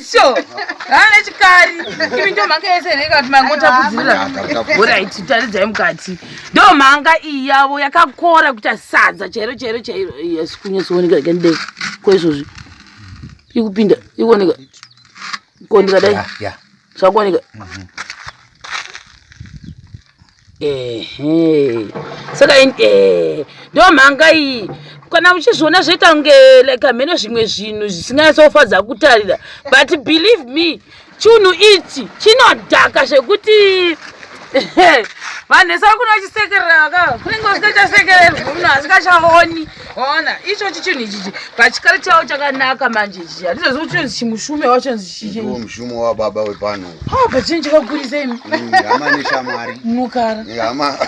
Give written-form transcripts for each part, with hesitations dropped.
Icho ana chikari ivi ndo mhanga yese nekati mangotapudzirira oraiti taridzai mukati ndo mhanga iyi yavo yakakora kuita sadza chairo chairo chairo yes kunyasooneka ikandidai kwaizvozvi ikupinda ikuoneka kuoneka dai zvakuoneka saka ndo mhanga iyi kana muchizviona zvoita kunge like amene zvimwe zvinhu zvisinganyatsoufadza kutarira but believe me chinhu ichi chinodhaka zvekuti vanhu saka kuno vachisekerera ka kunenge usikachasekererwa munhu asikachaoni ona ichochi chinhu ichichi pachikari chavo chakanaka manje ichi hatizozi kuti chinonzi chimushume wachonzi chichindo mushumo wababa wepano but chinhu chakakurisa imi hama neshamwari munokara hama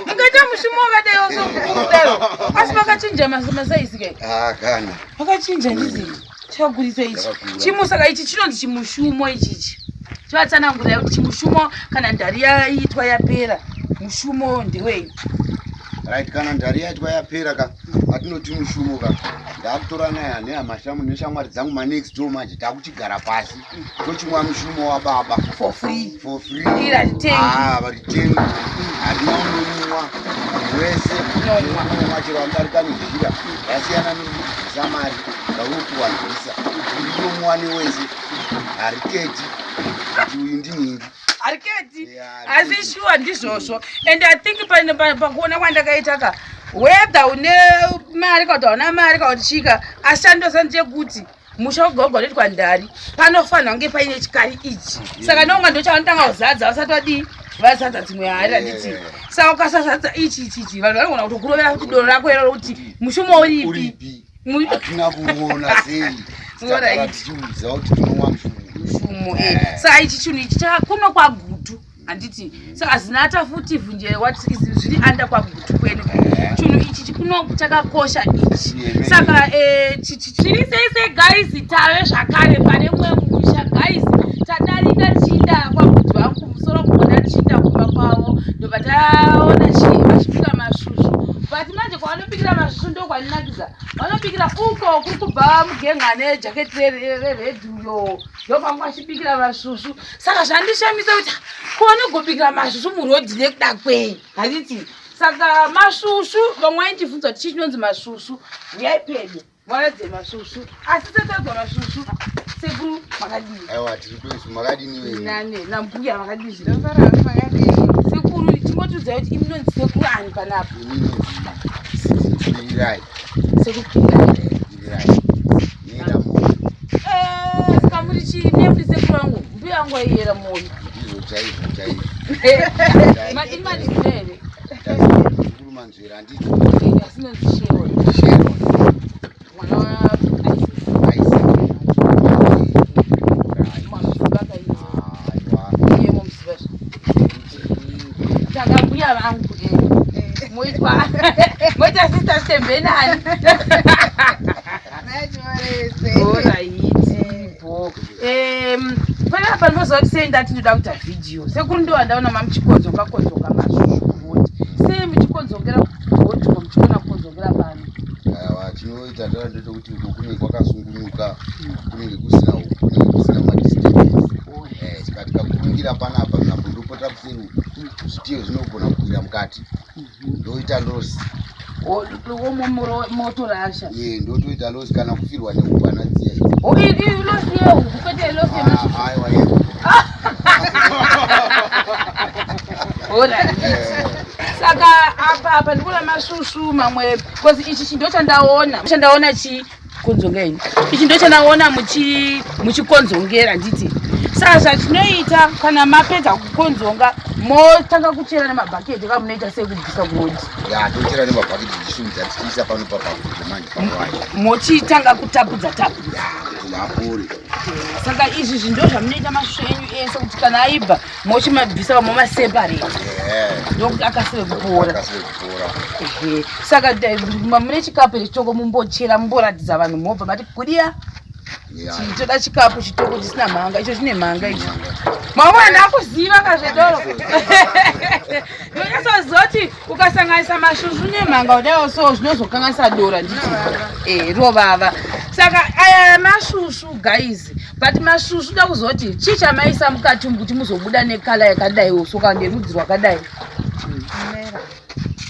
mungaita mushumo wakadaiwosokudaro asi vakachinja masaisi kai kana vakachinja ndizii chakakurisa ichi chimusaka ichi chinonzi chimushumo ichichi chivatsanangurai kuti chimushumo kana ndari yaitwa yapera mushumo ndewei right kana ndari yaitwa yapera ka atinoti mushumo ka ndakutora naye nehamashamu neshamwari dzangu manext door manje takuchigara pasi tochimwa mushumo wababa for free varitengi harina unomwa wese nomwa chero andarika nezhira yasiyana nezamari zaunokuwanzisa unomwani wese hariketi kuti uyu ndinhingi hariketi asi shuwa ndizvozvo and I think pakuona kwandakaita ka whether une mari kana kuti hauna mari kana kuti chika ashandosandechekuti musha wogogwa noitwa ndari panofanira kunge paine chikari ichi saka nonga ndochavanotanga kuzadza vasati vadii vazadza dzimwe hari handiti saka ukasazadza ichichichi vanhu vanogona kutokurovera kuti doro rako ero rokuti mushumo uripi hatina kuona sei tichiudza kuti tinomwa mushumo saka ichi chinhu ichi chakakunwa kwagutu handiti saka zinata futi vunje zviri anda kwagutu kwene chinhu ichi chikuno chakakosha ichi saka tiri seise gaisi tave zvakare pane mumwe musha gaisi tadarika chinda kwagutu vangu kumusoro kuona chinda kumba kwavo ndobva taona vachipika mashushu but manje kwavanopikira mashushu ndo kwaninakidza vanopikira uko kuri kubva mugenga nejaketi reredhuyo ndopanga vachipikira mashushu saka zvandishamisa kuti kuvanogopikira mashushu murodhi nekuda kwei handiti saka mashushu vamwe vaindibvunza kuti chii chinonzi mashushu uyai pedo varadze mashushu asi tatadzwa mashushu sekuru makadii aiwa tiri kwesu makadini nane nambuya makadii sekuru tingotiudzai kuti imi nonzi sekuru ani panapa Pirirai. Sekupirirai. Saka muri chine muri sekuru wangu mbuya wangu aiyera moyo Ndizo chaivo madini madizere sekuru manzvera ndito asinonzi shero mwana wa mbuya vangu moita sister stembenani oraitipo panapa ndinoziva kuti sei ndati ndoda kuita vhidhiyo sekuru ndo wandaona mamuchikonzonga mashushu sei muchikonzongera bhoti muchiona kukonzongera pano aiwa chinoita ndadete kuti uko kunenge kwakasungunuka kunenge kusina madistance tikatika kurungira panapa nambondopota kuseru zvitiyo zvinogona kukwira mukati ndoita losi moto rasha ndotoita losi kana kufirwa neupana dziya losi yehuku kwete losi aiwa yehuku saka apa ndikuona mashushu mamwe because ichi chindo chandaona chikonzongeni ichi ndo chandaona muchikonzongera nditi saka zvatinoita kana mapedza kukonzonga motanga kuchera nemabhaketi kamunoita sei kubvisa kurodhi tochera nemabhaketi tichisunza tichiisa pano papamanje pawai mochitanga kutapudza mapuri saka izvi zvindo zvamunoita mashushu enyu ese kuti kana aibva mochimabvisa momaseparate ndokuti akasire kupora saka mune chikapu chitoko mumbochera mumboratidza vanhu mobva mati kudiya toda chikapu chitoko chisina mhanga, icho chine mhanga icho. Mwaona ndakuziva kazvedoro. Ndonyasozoti ukasanganisa mashushu nemhanga udayo so zvinozokanganisa dora nditi rovava. Saka aya mashushu guys, but mashushu da kuzoti chicha maisa mukati mbuti muzobuda nekala yakadai soka nerudzi rwakadai.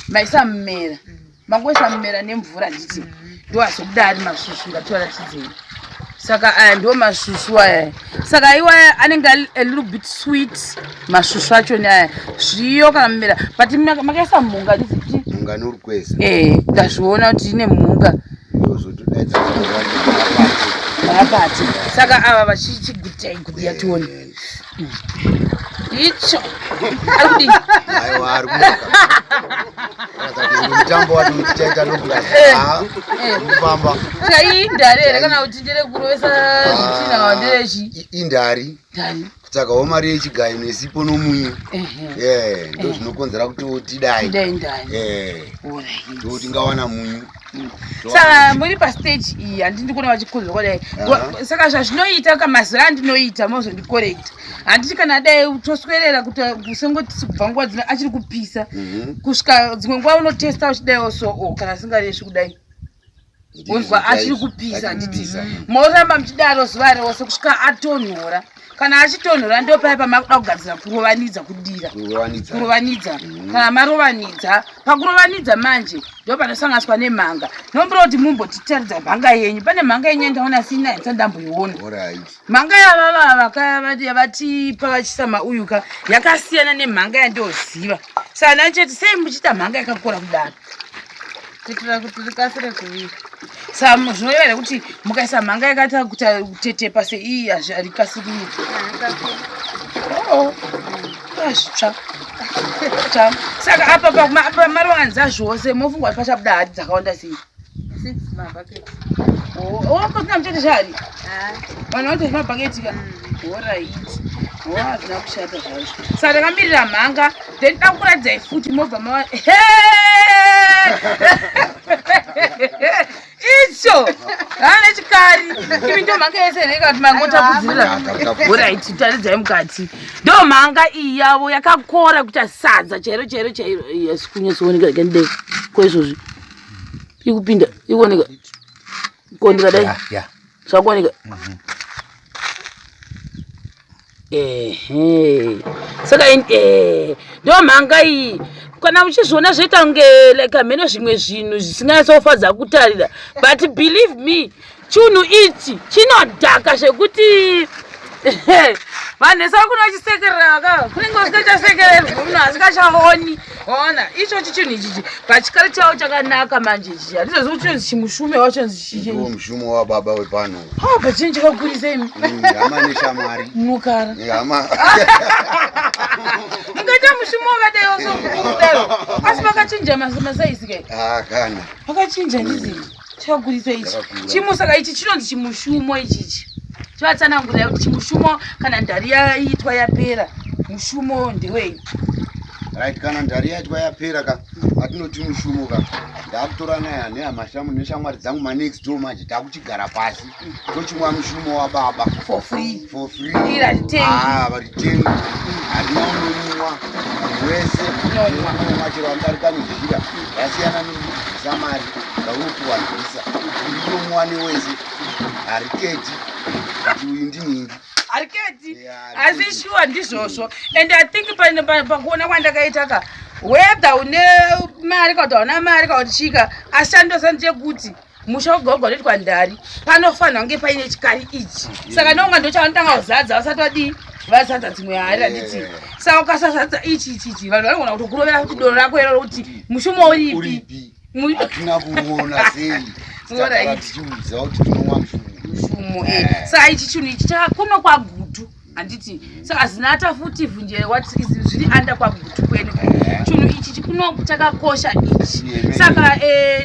Maisa mmera. Mangwesa mmera nemvura nditi. Ndo azobuda ari mashushu ngatiwaratidzei. Saka aya ndo mashushu aya. Saka iwa anenge a little bit sweet mashushu acho aya. Zviyo kana mmera. But makaisa munga nditi. Munga norukwesa. Ndazviona kuti ine munga. Yozotodaidza Abati. Saka ava vachichigutai kuti yatoni. Icho. Arudi. Aiwa ari kumaka. Mutambo watu mtichaita nokula. Mufamba. Kai ndare kana kuti ndere kurovesa zvitina wanderechi. Indari. Ndari. Saka wamari yechigayo nesipo nomunyu. Ndo zvinokonzera kuti tidai. Ndai. Ndo tingawana munyu. Saka muri pa stage iyi handindi kuona vachikudzwa kudai. Saka zvazvinoita kamazira andinoita mozondicorrect. Handiti kana dai utoswerera kuti usengoti kubva nguva dzino achiri kupisa. Kusvika dzimwe nguva unotesta uchidaiwo so kana singareshi kudai. Unzwa achiri kupisa nditi. Moramba muchidaro zuva rose kusvika atonhora. Kana achitonhora ndo paya pamakuda kugadzira kurovanidza kudira. Kurovanidza. Kana marovanidza, pakurovanidza manje ndo panosanganiswa nemhanga. Nombura kuti mumbotitaridza mhanga yenyu. Pane mhanga yenyu ndaona sina ndamboiona. Mhanga yavava yavatipa vachisa mauyuka yakasiyana nemhanga yandoziva. Saka nacheti sei muchita mhanga yakakora kudaro. Kuitira kuti rikasire kuvira. Saka zvinoyera kuti mukaisa mhanga yakata kutetepa sei harikasiri. Zvitsva. Saka apa pamarowanza zvose mofungwa kuti pachabuda hati dzakawanda sei. 6 mabhaketi. Wakosina muchete chari? Vanhu vanoita zvemabhaketi ka? Alright. Hazvina kushata zvazvo. Saka ndakamirira mhanga, then ndakuradzai futi mobva mava. Icho! Hane chikari. Imi ndo mhanga yese reka kuti mangotapudzira. Alright, taridzai mukati. Ndo mhanga iyi yavo yakakora kuita sadza chairo. Yes, kunyasooneka ndei. Kwezvozvi. Ikupinda, ikuoneka. Kuoneka dai. Zvakuoneka. Saka ndo mhanga iyi kana uchizviona zvoita kunge like mheno zvimwe zvinhu zvisinganyatsoufadza kutarira, but believe me chinhu ichi chinodhaka zvekuti vanhu vese vari kuno vachisekerera ka kunenge usikachasekererwi munhu asikachaoni. Ona ichochi chinhu ichichi pachikari chavo chakanaka manje ichi handizozi kuti chinonzi chimushume wachonzi chichi mushumo wababa wepano. But chinhu chakakurisa imi hama neshamwari munokara hama ungaita mushumo wakadaiwo sokudaro asi vakachinja masaisi kai kana vakachinja ndizi chakakurisa ichi chimusaka ichi chinonzi chimushumo ichichi chivatsanangurira kuti chimushumo kana ndari yaitwa yapera mushumo ndewei. Right, kana ndari yaitwa yapera ka atinoti mushumo ka ndakutora naye nehamashamu neshamwari dzangu manext door manje takuchigara pasi tochimwa mushumo wababa for free varitengi harina unomwa wese nomwa chero andarika nezvira yasiyana nesamari daunokuwanzisa ndinomwane wese hariketi kuti uyu ndinhingi hariketi asi shuwa ndizvozvo. And I think pakuona kwandakaita ka whether une mari kana kuti hauna mari kana kuti chika ashandosa ndechekuti musha wogogwa ndoitwa ndari panofanira kunge paine chikari ichi. Saka nonga ndo chavanotanga kuzadza vasati vadii vazadza dzimwe hari handiti. Saka ukasazadza ichi vanhu vanogona kutokurovera kuti doro rako ero kuti mushumo uripi hatina kuona sei tichiudza kuti tinomwa mushumo. Saka ichi chinhu ichi chakakunwa kwagutu handiti. Saka zinata futi vhunje zviri anda kwagutu kwenu. Chinhu ichi chikunwa chakakosha ichi. Saka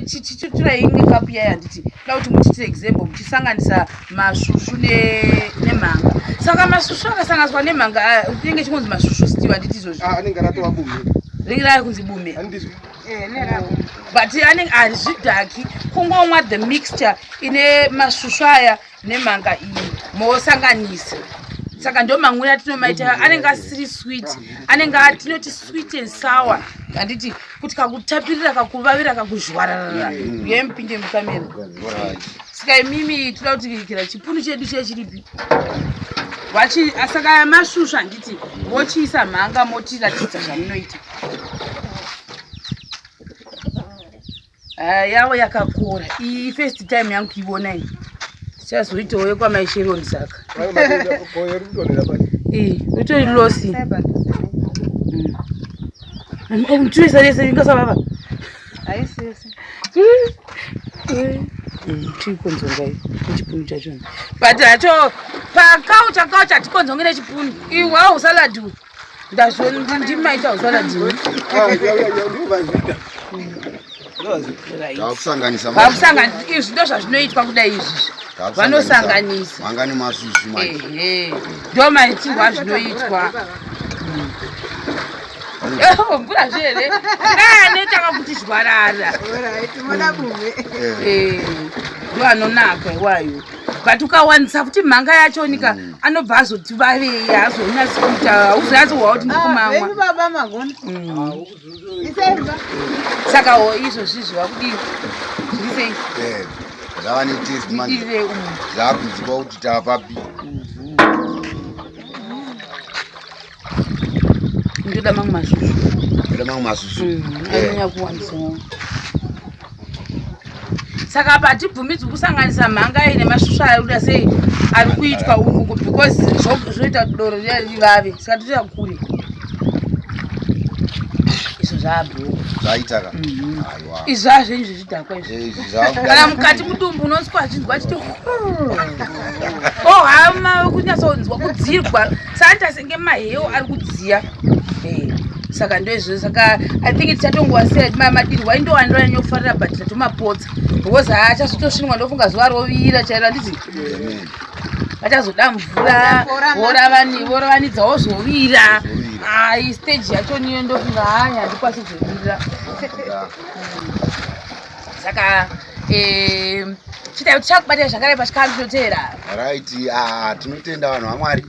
chichitura imwe kapu yayo handiti da kuti muchitire example muchisanganisa mashushu nemhanga. Saka mashushu akasanganiswa nemhanga unenge chinonzi mashushu stew handiti izvozvo. Anenge atova bume. ringirai kunzi bume nerabo but anenge azvidhaki kungomwa the mixture ine masvusva aya nemhanga iyi mosanganisa saka ndo mamwira atinomaita anenge asiri sweet anenge atinoti sweet and sour handiti kuti kakutapirira kakuvavira kakuzhwararara yemupinde mukamera saka imimi toda kutikirikira chipunu chedu chechiripi saka masvusva handiti mochiisa mhanga motiratidza zvamunoita yavo yakakora iyi first time yangu kuionai chazoitawo yekwamaisheroni saka utori losi tuisalese ingasavava tikonzongai nechipunu chachona but hacho pakaucha tikonzonge nechipunu iwawo usaladi ndimaita usaladini izvi ndo zvazvinoitwa kudai izvizvi vanosanganisa mangani masvusvi ndo maitirwo azvinoitwa mvura zvere anetaka kuti zvarara ndo anonaka iwayo but ukawanisa kuti mhanga yachonika anobva azoti vavei azonyatsi kuita hauzonyatsohwa kuti ndikumamwa saka izvozvizvi vakudini zvirisei zvava netest manje zvakuziva kuti tavapapi ndoda mamwe masvusvu ndoda mamwe masvusvu anyanya kuwanisa saka apa hatibvumidzwi kusanganisa mhanga ine masvusvu ayauda sei ari kuitwa uku because zvoita doro riya rivave saka toita kure izvo zvabhuku zvaitaka izvi zvazvenyu zvezvidhakwa izvi kana mukati mudumbu unoswa achinzwa achiti ohama kunyatsonzwa kudzirwa santa senge maheyo ari kudziya saka ndoizvo saka I think tichatongova said madirwa indowandoanyofarira but tatomapotsa because achazotosvinwa ndofunga zuva rovira chairo handiti vachazoda mvura voravanidzawo zvovira stage yacho niyo ndofunga hanya handikwasi zvorira saka chitai kuti chakubatira zvakare pachikandotevera right tinotenda vanhu vaMwari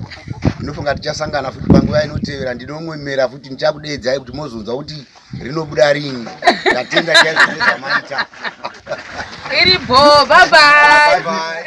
ndinofunga tichasangana futi panguva inotevera ndinomwemera futi ndichakudedzai kuti mozonzwa kuti rinobuda rini tatenda chaizvozvamaita iripo bye bye